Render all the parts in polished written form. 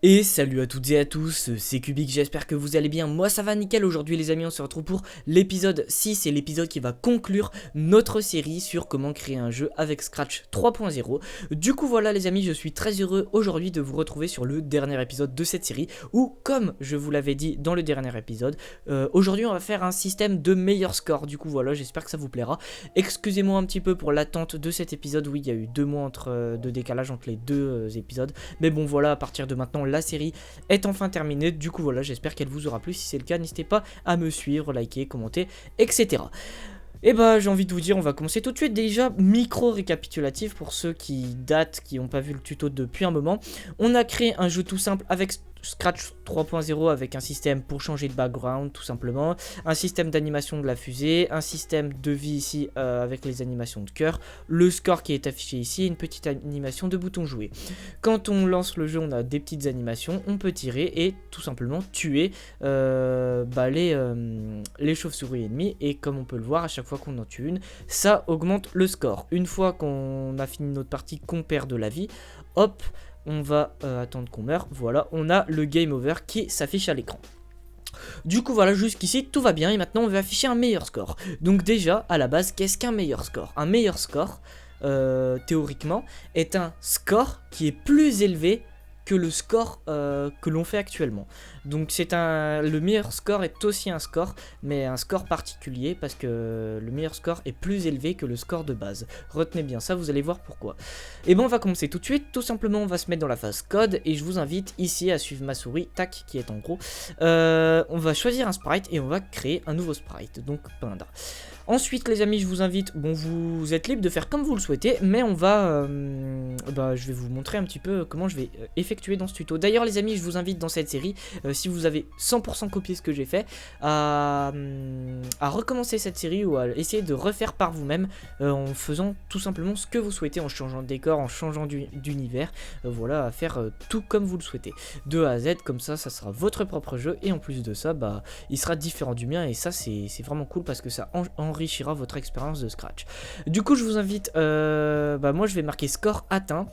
Et salut à toutes et à tous, c'est Cubic, j'espère que vous allez bien, moi ça va nickel. Aujourd'hui les amis, on se retrouve pour l'épisode 6 et l'épisode qui va conclure notre série sur comment créer un jeu avec Scratch 3.0. Du coup voilà les amis, je suis très heureux aujourd'hui de vous retrouver sur le dernier épisode de cette série où, comme je vous l'avais dit dans le dernier épisode, aujourd'hui on va faire un système de meilleur score. Du coup voilà, j'espère que ça vous plaira. Excusez-moi un petit peu pour l'attente de cet épisode, oui il y a eu 2 mois de décalage entre les deux épisodes, mais bon voilà, à partir de maintenant la série est enfin terminée. Du coup voilà, j'espère qu'elle vous aura plu. Si c'est le cas, n'hésitez pas à me suivre, liker, commenter, etc. Et bah j'ai envie de vous dire, on va commencer tout de suite. Déjà, micro récapitulatif pour ceux qui datent, qui n'ont pas vu le tuto depuis un moment. On a créé un jeu tout simple avec Scratch 3.0 avec un système pour changer de background tout simplement, un système d'animation de la fusée, un système de vie ici avec les animations de cœur, le score qui est affiché ici, une petite animation de bouton jouer. Quand on lance le jeu, on a des petites animations, on peut tirer et tout simplement tuer les chauves-souris ennemies, et comme on peut le voir, à chaque fois qu'on en tue une, ça augmente le score. Une fois qu'on a fini notre partie, qu'on perd de la vie, hop, on va attendre qu'on meure. Voilà, on a le game over qui s'affiche à l'écran. Du coup voilà, jusqu'ici tout va bien et maintenant on va afficher un meilleur score. Donc déjà, à la base, qu'est-ce qu'un meilleur score? Un meilleur score, théoriquement, est un score qui est plus élevé que le score que l'on fait actuellement. Donc le meilleur score est aussi un score, mais un score particulier, parce que le meilleur score est plus élevé que le score de base. Retenez bien ça, vous allez voir pourquoi. Et bon, on va commencer tout de suite. Tout simplement, on va se mettre dans la phase code, et je vous invite ici à suivre ma souris, tac, qui est en gros. On va choisir un sprite, et on va créer un nouveau sprite, donc peindre. Ensuite les amis, je vous invite, bon vous êtes libre de faire comme vous le souhaitez, mais on va, je vais vous montrer un petit peu comment je vais effectuer dans ce tuto. D'ailleurs les amis, je vous invite dans cette série, si vous avez 100% copié ce que j'ai fait, à recommencer cette série ou à essayer de refaire par vous-même en faisant tout simplement ce que vous souhaitez, en changeant de décor, en changeant d'univers, voilà, à faire tout comme vous le souhaitez, de A à Z, comme ça sera votre propre jeu, et en plus de ça, il sera différent du mien, et ça c'est vraiment cool parce que ça enrichira votre expérience de Scratch. Du coup je vous invite, moi je vais marquer score atteint.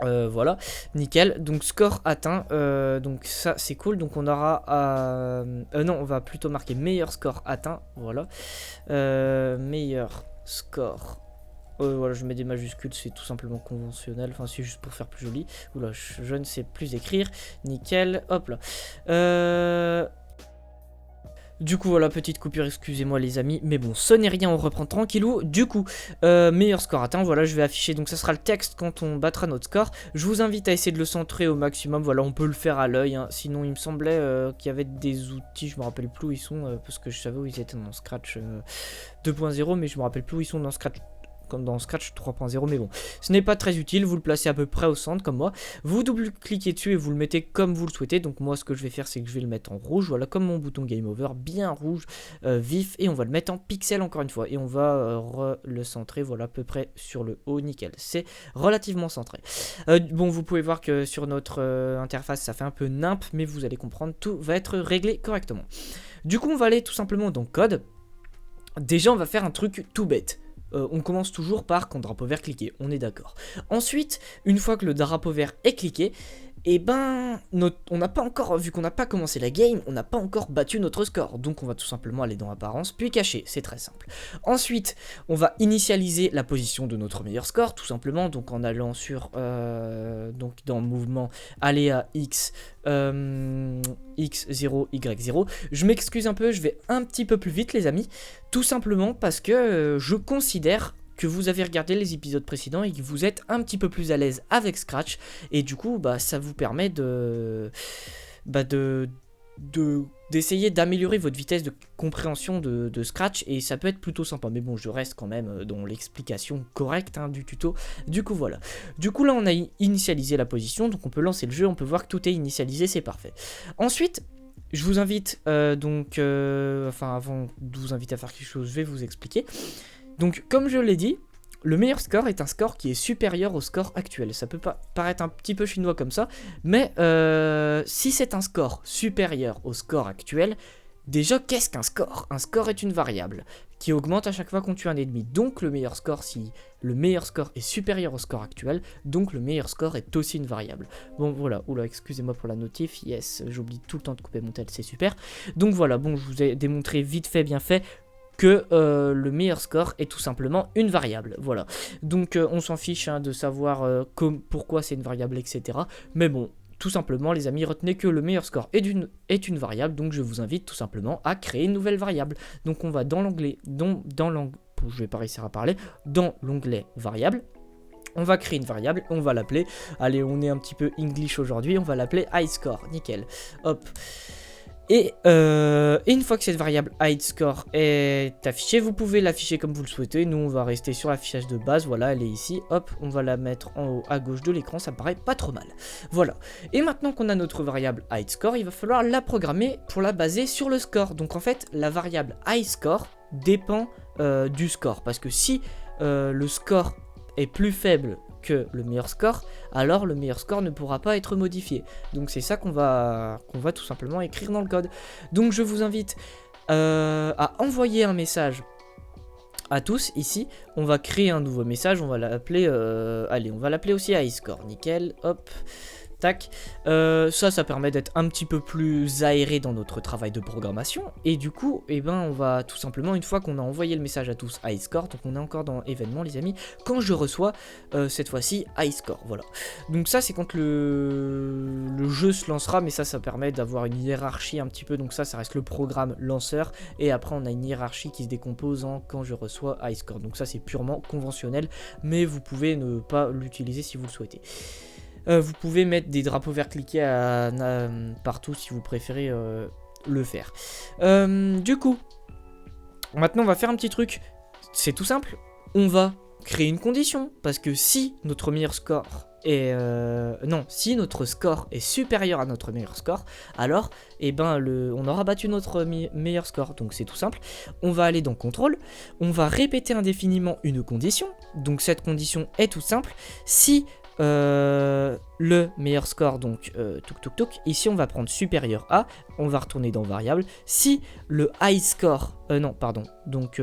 Voilà, nickel. Donc score atteint, donc ça c'est cool. Donc on aura non, on va plutôt marquer meilleur score atteint. Voilà, meilleur score. Voilà, je mets des majuscules, c'est tout simplement conventionnel, enfin c'est juste pour faire plus joli. Oula, je ne sais plus écrire. Nickel, hop là. Du coup voilà, petite coupure, excusez-moi les amis, mais bon, ce n'est rien, on reprend tranquillou. Du coup, meilleur score atteint, voilà, je vais afficher, donc ça sera le texte quand on battra notre score. Je vous invite à essayer de le centrer au maximum, voilà, on peut le faire à l'œil, hein. Sinon il me semblait qu'il y avait des outils, je me rappelle plus où ils sont, parce que je savais où ils étaient dans Scratch 2.0, mais je me rappelle plus où ils sont dans Scratch, comme dans Scratch 3.0, mais bon, ce n'est pas très utile. Vous le placez à peu près au centre comme moi, vous double-cliquez dessus et vous le mettez comme vous le souhaitez. Donc moi ce que je vais faire, c'est que je vais le mettre en rouge, voilà, comme mon bouton game over, bien rouge, vif, et on va le mettre en pixel encore une fois, et on va le centrer, voilà, à peu près sur le haut, nickel, c'est relativement centré. Bon, vous pouvez voir que sur notre interface ça fait un peu nimp, mais vous allez comprendre, tout va être réglé correctement. Du coup on va aller tout simplement dans code. Déjà on va faire un truc tout bête. On commence toujours par quand drapeau vert cliqué, on est d'accord. Ensuite, une fois que le drapeau vert est cliqué, et on n'a pas encore, vu qu'on n'a pas commencé la game, on n'a pas encore battu notre score. Donc on va tout simplement aller dans apparence, puis cacher, c'est très simple. Ensuite, on va initialiser la position de notre meilleur score, tout simplement, donc en allant sur, donc dans mouvement, aller à X, X0, Y0. Je m'excuse un peu, je vais un petit peu plus vite les amis, tout simplement parce que je considère que vous avez regardé les épisodes précédents et que vous êtes un petit peu plus à l'aise avec Scratch, et du coup ça vous permet d'essayer d'améliorer votre vitesse de compréhension de Scratch, et ça peut être plutôt sympa. Mais bon, je reste quand même dans l'explication correcte du tuto. Du coup voilà, du coup là on a initialisé la position, donc on peut lancer le jeu, on peut voir que tout est initialisé, c'est parfait. Ensuite je vous invite avant de vous inviter à faire quelque chose, je vais vous expliquer. Donc comme je l'ai dit, le meilleur score est un score qui est supérieur au score actuel. Ça peut paraître un petit peu chinois comme ça, mais si c'est un score supérieur au score actuel, déjà qu'est-ce qu'un score? Un score est une variable. qui augmente à chaque fois qu'on tue un ennemi. Donc le meilleur score, si le meilleur score est supérieur au score actuel, donc le meilleur score est aussi une variable. Bon voilà, oula, excusez-moi pour la notif, yes, j'oublie tout le temps de couper mon tel, c'est super. Donc voilà, bon, je vous ai démontré vite fait, bien fait, que le meilleur score est tout simplement une variable, voilà. Donc on s'en fiche hein, de savoir pourquoi c'est une variable, etc. Mais bon, tout simplement les amis, retenez que le meilleur score est une variable, donc je vous invite tout simplement à créer une nouvelle variable. Donc on va dans l'onglet, je vais pas réussir à parler, dans l'onglet variable. On va créer une variable, on va l'appeler, allez on est un petit peu English aujourd'hui, on va l'appeler highscore, nickel, hop. Et une fois que cette variable highscore est affichée, vous pouvez l'afficher comme vous le souhaitez. Nous on va rester sur l'affichage de base, voilà elle est ici, hop, on va la mettre en haut à gauche de l'écran, ça me paraît pas trop mal. Voilà, et maintenant qu'on a notre variable highscore, il va falloir la programmer pour la baser sur le score. Donc en fait la variable highscore dépend du score, parce que si le score est plus faible que le meilleur score, alors le meilleur score ne pourra pas être modifié. Donc c'est ça qu'on va tout simplement écrire dans le code. Donc je vous invite à envoyer un message à tous ici. On va créer un nouveau message, on va l'appeler allez, on va l'appeler aussi highscore, nickel, hop. Tac, ça permet d'être un petit peu plus aéré dans notre travail de programmation. Et du coup, eh ben, on va tout simplement, une fois qu'on a envoyé le message à tous highscore, donc on est encore dans événement les amis, quand je reçois cette fois-ci highscore, voilà. Donc ça c'est quand le jeu se lancera, mais ça permet d'avoir une hiérarchie un petit peu, donc ça reste le programme lanceur, et après on a une hiérarchie qui se décompose en quand je reçois highscore. Donc ça c'est purement conventionnel, mais vous pouvez ne pas l'utiliser si vous le souhaitez. Vous pouvez mettre des drapeaux verts cliqués partout si vous préférez le faire. Du coup, maintenant on va faire un petit truc. C'est tout simple. On va créer une condition. Parce que si notre meilleur score est... si notre score est supérieur à notre meilleur score, alors eh ben, on aura battu notre meilleur score. Donc c'est tout simple. On va aller dans contrôle. On va répéter indéfiniment une condition. Donc cette condition est tout simple. Si... le meilleur score, donc ici on va prendre supérieur à, on va retourner dans variable. Si le high score,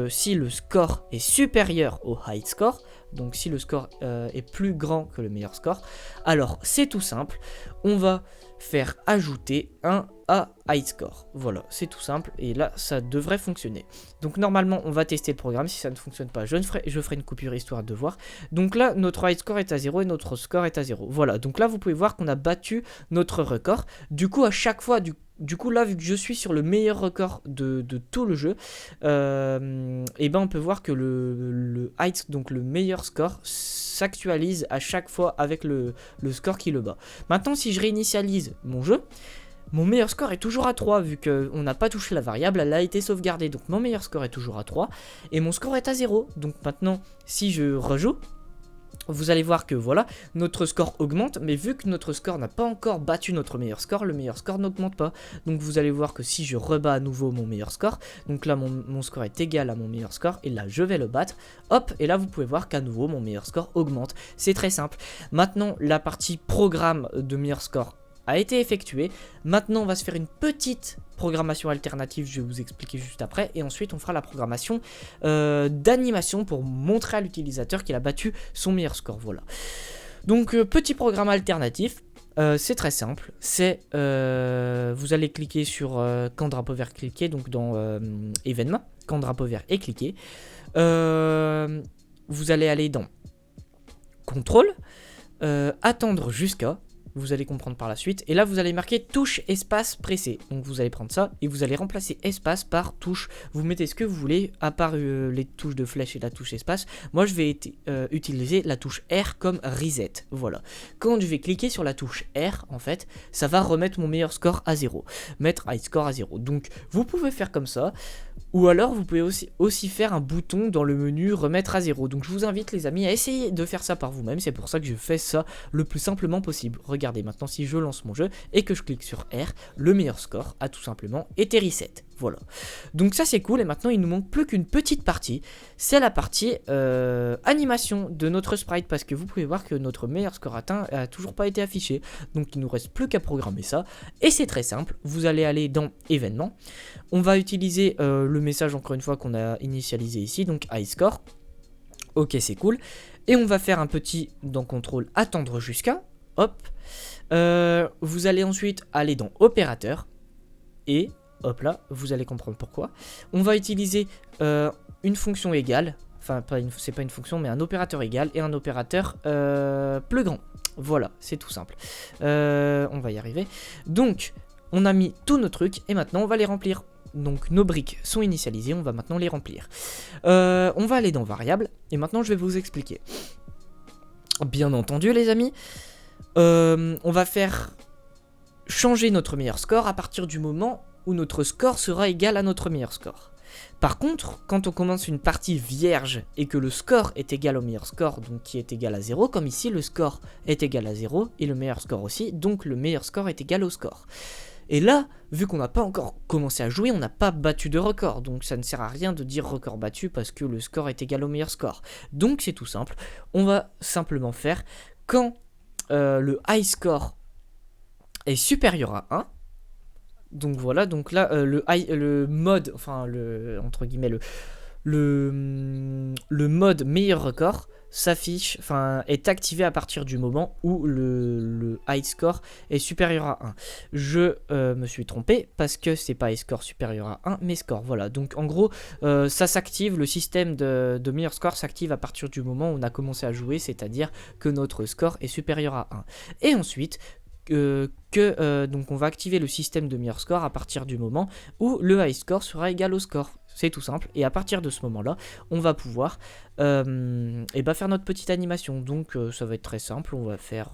si le score est supérieur au high score, donc si le score est plus grand que le meilleur score, alors c'est tout simple, on va faire ajouter un à high score. Voilà, c'est tout simple et là ça devrait fonctionner. Donc normalement on va tester le programme. Si ça ne fonctionne pas, je ferai une coupure histoire de voir. Donc là notre high score est à 0 et notre score est à 0. Voilà, donc là vous pouvez voir qu'on a battu notre record. Du coup à chaque fois, du coup là vu que je suis sur le meilleur record de tout le jeu, et ben on peut voir que donc le meilleur score s'actualise à chaque fois avec le score qui le bat. Maintenant si je réinitialise mon jeu, mon meilleur score est toujours à 3 vu qu'on n'a pas touché la variable, elle a été sauvegardée. Donc mon meilleur score est toujours à 3 et mon score est à 0. Donc maintenant si je rejoue, vous allez voir que voilà, notre score augmente, mais vu que notre score n'a pas encore battu notre meilleur score, le meilleur score n'augmente pas. Donc vous allez voir que si je rebats à nouveau mon meilleur score, donc là mon score est égal à mon meilleur score, et là je vais le battre, hop, et là vous pouvez voir qu'à nouveau mon meilleur score augmente. C'est très simple. Maintenant la partie programme de meilleur score a été effectuée. Maintenant on va se faire une petite programmation alternative, je vais vous expliquer juste après, et ensuite on fera la programmation d'animation pour montrer à l'utilisateur qu'il a battu son meilleur score. Voilà, donc petit programme alternatif. C'est très simple, c'est vous allez cliquer sur quand drapeau vert cliqué, donc dans événement, quand drapeau vert est cliqué, vous allez aller dans contrôle, attendre jusqu'à, vous allez comprendre par la suite, et là vous allez marquer touche espace pressé. Donc vous allez prendre ça et vous allez remplacer espace par touche. Vous mettez ce que vous voulez à part les touches de flèche et la touche espace. Moi je vais utiliser la touche R comme reset. Voilà, quand je vais cliquer sur la touche R, en fait ça va remettre mon meilleur score à 0, mettre high score à 0. Donc vous pouvez faire comme ça, ou alors vous pouvez aussi faire un bouton dans le menu remettre à 0. Donc je vous invite les amis à essayer de faire ça par vous-même. C'est pour ça que je fais ça le plus simplement possible. Regardez maintenant, si je lance mon jeu et que je clique sur R, le meilleur score a tout simplement été reset. Voilà. Donc ça c'est cool et maintenant il nous manque plus qu'une petite partie. C'est la partie animation de notre sprite parce que vous pouvez voir que notre meilleur score atteint a toujours pas été affiché. Donc il nous reste plus qu'à programmer ça. Et c'est très simple. Vous allez aller dans événements. On va utiliser le message encore une fois qu'on a initialisé ici. Donc high score. Ok c'est cool. Et on va faire un petit dans contrôle attendre jusqu'à. Hop. Vous allez ensuite aller dans opérateur. Et hop là, vous allez comprendre pourquoi. On va utiliser une fonction égale. Enfin, c'est pas une fonction, mais un opérateur égal et un opérateur plus grand. Voilà, c'est tout simple. On va y arriver. Donc, on a mis tous nos trucs et maintenant on va les remplir. Donc, nos briques sont initialisées, on va maintenant les remplir. On va aller dans variables et maintenant je vais vous expliquer. Bien entendu, les amis, on va faire changer notre meilleur score à partir du moment où notre score sera égal à notre meilleur score. Par contre, quand on commence une partie vierge et que le score est égal au meilleur score, donc qui est égal à 0, comme ici le score est égal à 0 et le meilleur score aussi, donc le meilleur score est égal au score. Et là, vu qu'on n'a pas encore commencé à jouer, on n'a pas battu de record, donc ça ne sert à rien de dire record battu parce que le score est égal au meilleur score. Donc c'est tout simple, on va simplement faire quand le high score est supérieur à 1, donc voilà, donc là le mode, enfin entre guillemets le mode meilleur record s'affiche, enfin est activé à partir du moment où le high score est supérieur à 1. Je me suis trompé parce que c'est pas high score supérieur à 1 mais score, voilà. Donc en gros ça s'active, le système de meilleur score s'active à partir du moment où on a commencé à jouer, c'est-à-dire que notre score est supérieur à 1. Et ensuite donc on va activer le système de meilleur score à partir du moment où le high score sera égal au score. C'est tout simple. Et à partir de ce moment-là, on va pouvoir faire notre petite animation. Donc ça va être très simple. On va faire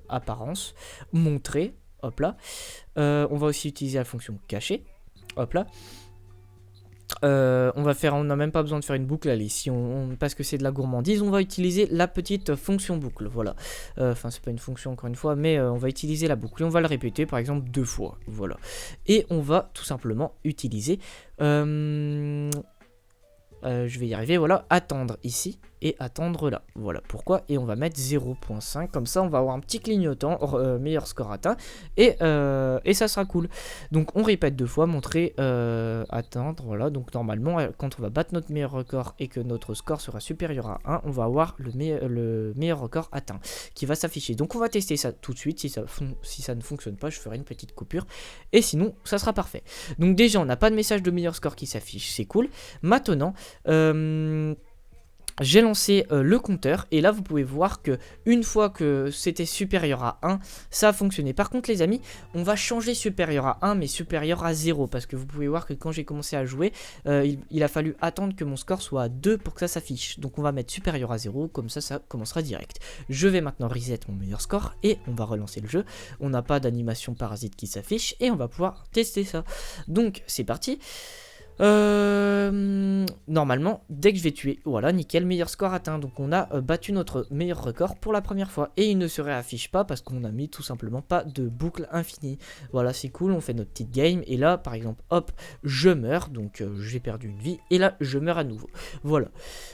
apparence, montrer, hop là. On va aussi utiliser la fonction cacher, hop là. On n'a même pas besoin de faire une boucle, allez, parce que c'est de la gourmandise, on va utiliser la petite fonction boucle, voilà. Enfin, c'est pas une fonction encore une fois, mais on va utiliser la boucle et on va le répéter par exemple 2 fois, voilà. Et on va tout simplement utiliser, je vais y arriver, voilà, attendre ici et attendre là, voilà pourquoi, et on va mettre 0.5, comme ça on va avoir un petit clignotant, meilleur score atteint, et ça sera cool. Donc on répète 2 fois, montrer, attendre, voilà, donc normalement quand on va battre notre meilleur record et que notre score sera supérieur à 1, on va avoir le meilleur record atteint, qui va s'afficher. Donc on va tester ça tout de suite, si ça ne fonctionne pas, je ferai une petite coupure, et sinon ça sera parfait. Donc déjà on n'a pas de message de meilleur score qui s'affiche, c'est cool. Maintenant, j'ai lancé le compteur et là vous pouvez voir que une fois que c'était supérieur à 1, ça a fonctionné. Par contre les amis, on va changer supérieur à 1 mais supérieur à 0 parce que vous pouvez voir que quand j'ai commencé à jouer, il a fallu attendre que mon score soit à 2 pour que ça s'affiche. Donc on va mettre supérieur à 0, comme ça commencera direct. Je vais maintenant reset mon meilleur score et on va relancer le jeu. On n'a pas d'animation parasite qui s'affiche et on va pouvoir tester ça. Donc c'est parti. Normalement, dès que je vais tuer, voilà, nickel, meilleur score atteint. Donc on a battu notre meilleur record pour la première fois. Et il ne se réaffiche pas parce qu'on a mis tout simplement pas de boucle infinie. Voilà, c'est cool, on fait notre petite game. Et là, par exemple, hop, je meurs. Donc j'ai perdu une vie. Et là, je meurs à nouveau. Voilà.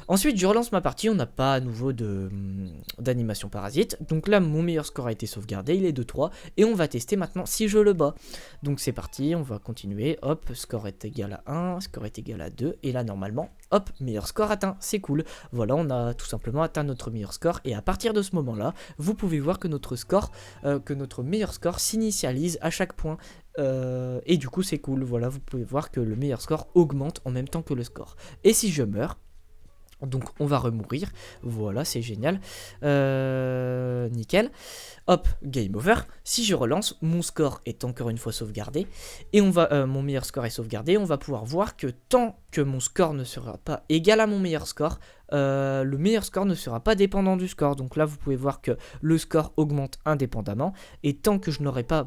Ensuite, je relance ma partie. On n'a pas à nouveau d'animation parasite. Donc là, mon meilleur score a été sauvegardé. Il est de 3. Et on va tester maintenant si je le bats. Donc c'est parti, on va continuer. Hop, score est égal à 1. Score est égal à 2 et là normalement hop, meilleur score atteint, c'est cool. Voilà, on a tout simplement atteint notre meilleur score et à partir de ce moment là vous pouvez voir que notre meilleur score s'initialise à chaque point et du coup c'est cool. Voilà, vous pouvez voir que le meilleur score augmente en même temps que le score. Et si je meurs, donc on va remourir, voilà, c'est génial, nickel, hop, game over. Si je relance, mon score est encore une fois sauvegardé, et mon meilleur score est sauvegardé, on va pouvoir voir que tant que mon score ne sera pas égal à mon meilleur score, le meilleur score ne sera pas dépendant du score. Donc là vous pouvez voir que le score augmente indépendamment, et tant que je n'aurai pas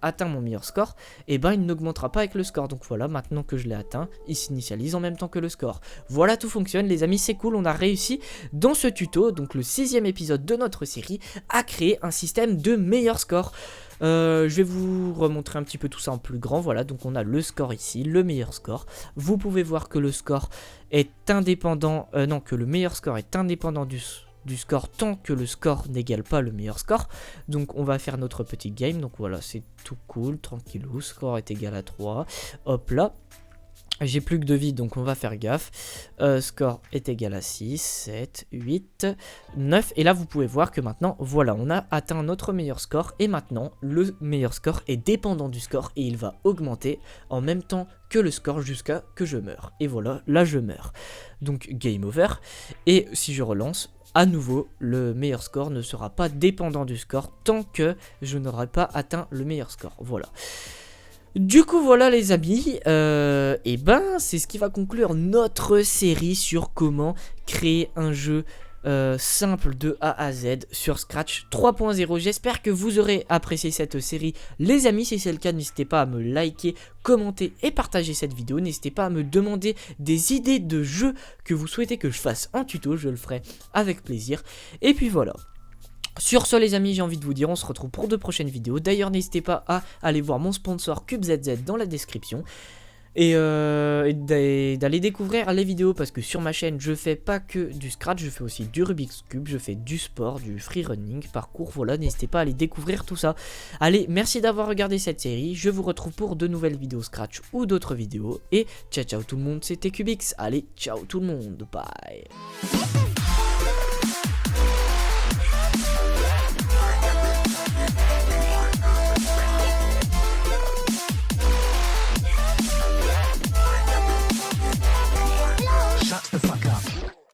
atteint mon meilleur score, et ben il n'augmentera pas avec le score. Donc voilà, maintenant que je l'ai atteint, il s'initialise en même temps que le score. Voilà, tout fonctionne les amis, c'est cool, on a réussi dans ce tuto, donc le 6e épisode de notre série, à créer un système de meilleur score. Je vais vous remontrer un petit peu tout ça en plus grand. Voilà, donc on a le score ici, le meilleur score. Vous pouvez voir que le score est indépendant, que le meilleur score est indépendant du score tant que le score n'égale pas le meilleur score. Donc on va faire notre petit game. Donc voilà, c'est tout cool, tranquillou. Score est égal à 3. Hop là. J'ai plus que 2 vies, donc on va faire gaffe. Score est égal à 6, 7, 8, 9. Et là, vous pouvez voir que maintenant, voilà, on a atteint notre meilleur score. Et maintenant, le meilleur score est dépendant du score et il va augmenter en même temps que le score jusqu'à que je meure. Et voilà, là, je meurs. Donc, game over. Et si je relance, à nouveau, le meilleur score ne sera pas dépendant du score tant que je n'aurai pas atteint le meilleur score. Voilà. Du coup voilà les amis, et ben c'est ce qui va conclure notre série sur comment créer un jeu simple de A à Z sur Scratch 3.0. J'espère que vous aurez apprécié cette série les amis. Si c'est le cas, n'hésitez pas à me liker, commenter et partager cette vidéo. N'hésitez pas à me demander des idées de jeux que vous souhaitez que je fasse en tuto, je le ferai avec plaisir. Et puis voilà. Sur ce les amis, j'ai envie de vous dire, on se retrouve pour de prochaines vidéos. D'ailleurs n'hésitez pas à aller voir mon sponsor CubeZZ dans la description. Et d'aller découvrir les vidéos parce que sur ma chaîne je fais pas que du Scratch, je fais aussi du Rubik's Cube, je fais du sport, du free running, parcours, voilà, n'hésitez pas à aller découvrir tout ça. Allez, merci d'avoir regardé cette série, je vous retrouve pour de nouvelles vidéos Scratch ou d'autres vidéos. Et ciao ciao tout le monde, c'était Cubix, allez ciao tout le monde, bye.